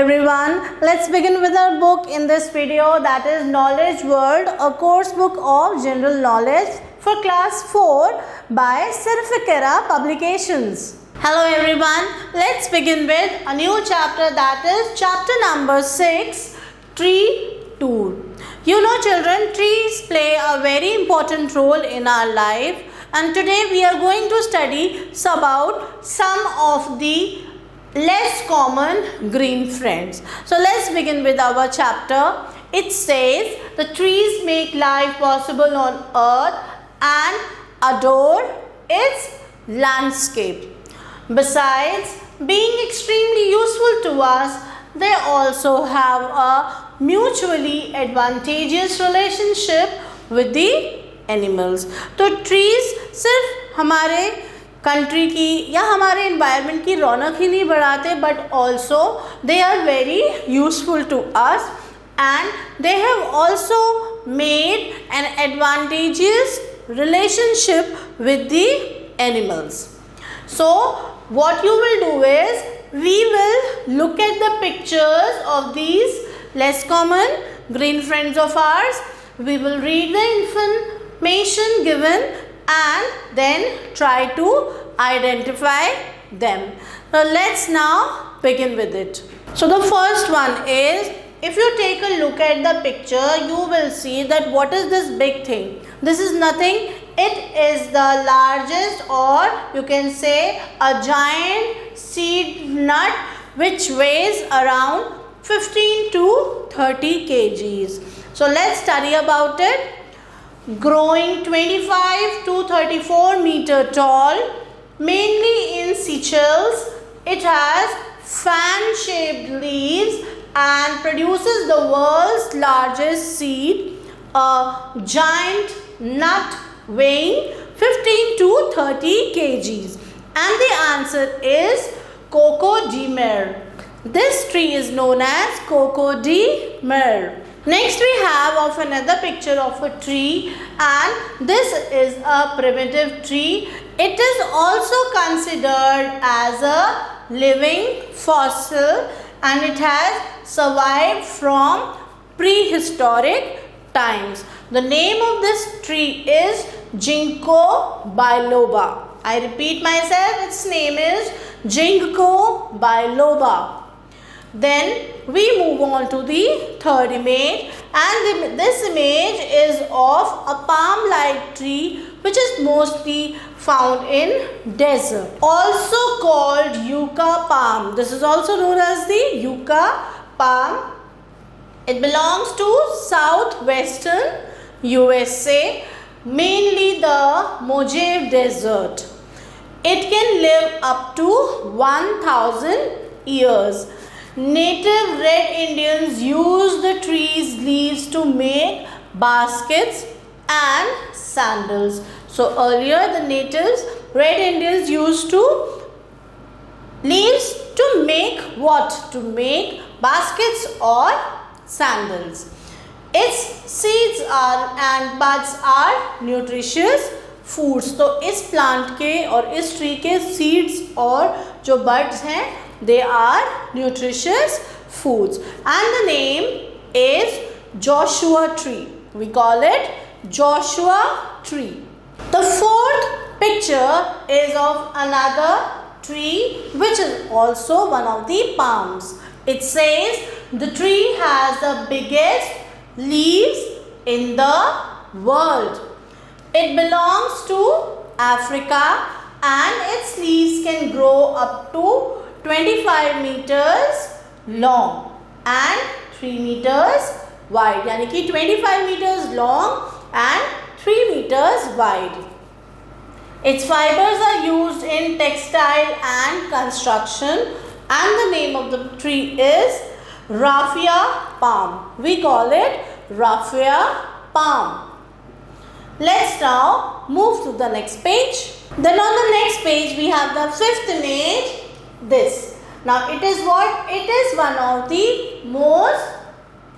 everyone, let's begin with our book in this video, that is Knowledge World, a course book of general knowledge for class 4 by Certificate Publications. Hello everyone, let's begin with a new chapter, that is chapter number 6, Tree Tour. You know children, trees play a very important role in our life, and today we are going to study about some of the less common green friends. So let's begin with our chapter. It says the trees make life possible on earth and adorn its landscape. Besides being extremely useful to us, they also have a mutually advantageous relationship with the animals. तो trees सिर्फ हमारे country की या हमारे environment की रौनक ही नहीं बढ़ाते, but also they are very useful to us and they have also made an advantageous relationship with the animals. So what you will do is we will look at the pictures of these less common green friends of ours. We will read the information given and then try to identify them. So let's now begin with it. So the first one is, if you take a look at the picture, you will see that what is this big thing? This is nothing. It is the largest, or you can say a giant seed nut which weighs around 15 to 30 kgs. So let's study about it. Growing 25 to 34 meter tall, mainly in Seychelles, it has fan-shaped leaves and produces the world's largest seed, a giant nut weighing 15 to 30 kgs. And the answer is Coco de Mer. This tree is known as Coco de Mer. Next we have of another picture of a tree, and this is a primitive tree. It is also considered as a living fossil, and it has survived from prehistoric times. The name of this tree is Ginkgo biloba. I repeat myself, its name is Ginkgo biloba. Then we move on to the third image, and this image is of a palm-like tree which is mostly found in desert, also called yucca palm. This is also known as the yucca palm. It belongs to southwestern USA, mainly the Mojave Desert. It can live up to 1,000 years. Native Red Indians use the tree's leaves to make baskets and sandals. So earlier the natives, Red Indians, used leaves to make what? To make baskets or sandals. Its seeds and buds are nutritious foods. तो इस plant के और इस tree के seeds और जो buds हैं, they are nutritious foods, and the name is Joshua tree. We call it Joshua tree. The fourth picture is of another tree which is also one of the palms. It says the tree has the biggest leaves in the world. It belongs to Africa, and its leaves can grow up to 25 meters long and 3 meters wide. यानी कि 25 meters long and 3 meters wide. Its fibers are used in textile and construction, and the name of the tree is raffia palm. We call it raffia palm. Let's now move to the next page. Then on the next page we have the fifth image. This. Now it is what? It is one of the most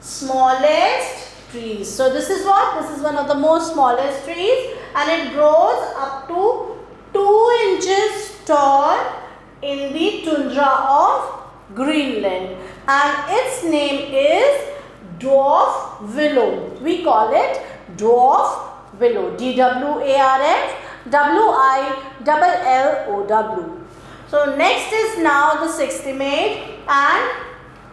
smallest trees. So this is what? This is one of the most smallest trees, and it grows up to 2 inches tall in the tundra of Greenland. and its name is dwarf willow. We call it dwarf willow. DWARF WILLOW. So next is now the sixth image, and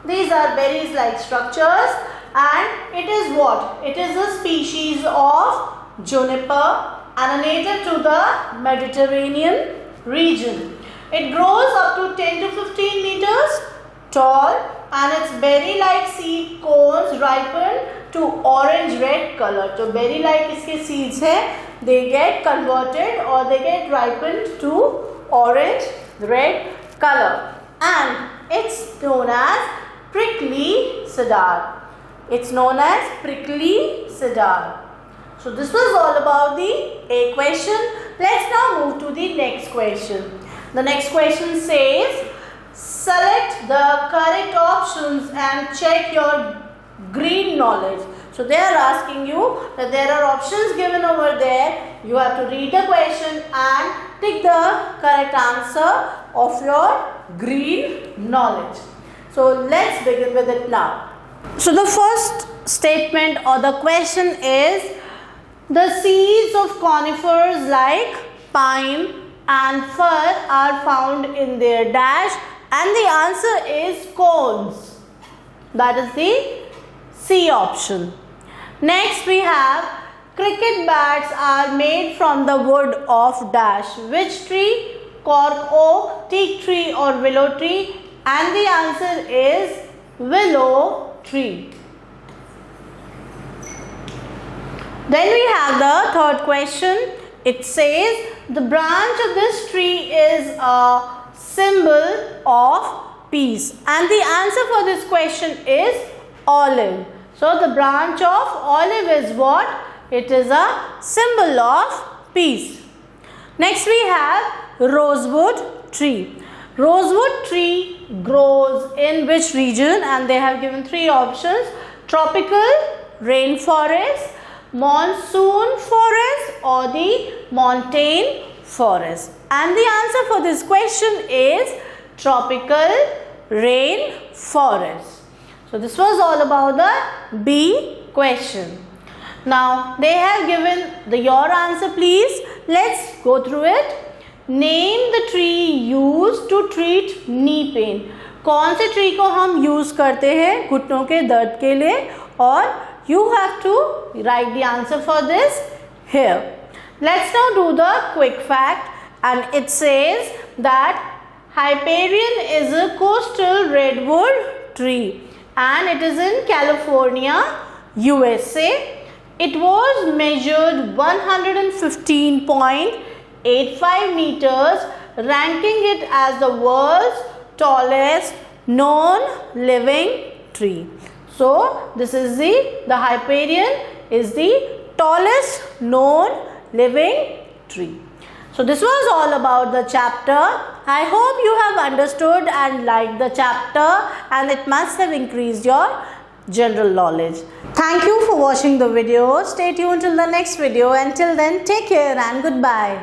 these are berries-like structures, and it is what? It is a species of juniper and a native to the Mediterranean region. It grows up to 10 to 15 meters tall, and its berry-like seed cones ripen to orange-red color. So berry-like इसके seeds है, they get converted or they get ripened to orange-red color, and it's known as prickly cedar. It's known as prickly cedar. So this was all about the A question. Let's now move to the next question. The next question says, select the correct options and check your green knowledge. So they are asking you that there are options given over there. You have to read the question and tick the correct answer of your green knowledge. So let's begin with it now. So the first statement or the question is, the seeds of conifers like pine and fir are found in their dash, and the answer is cones. That is the C option. Next we have, cricket bats are made from the wood of dash. Which tree? Cork oak, teak tree or willow tree? And the answer is willow tree. Then we have the third question. It says, the branch of this tree is a symbol of peace, and the answer for this question is olive. So the branch of olive is what? It is a symbol of peace. Next we have rosewood tree. Rosewood tree grows in which region? And they have given three options: tropical rainforest, monsoon forest, or the montane forest. And the answer for this question is tropical rainforest. So this was all about the B question. Now they have given your answer, please. Let's go through it. Name the tree used to treat knee pain. कौन से tree को हम use करते हैं घुटनों के दर्द के लिए? और you have to write the answer for this here. Let's now do the quick fact, and it says that Hyperion is a coastal redwood tree and it is in California, USA. It was measured 115.85 meters, ranking it as the world's tallest known living tree. So this is the Hyperion is the tallest known living tree. So this was all about the chapter. I hope you have understood and liked the chapter, and it must have increased your general knowledge. Thank you for watching the video. Stay tuned till the next video. Until then, take care and goodbye.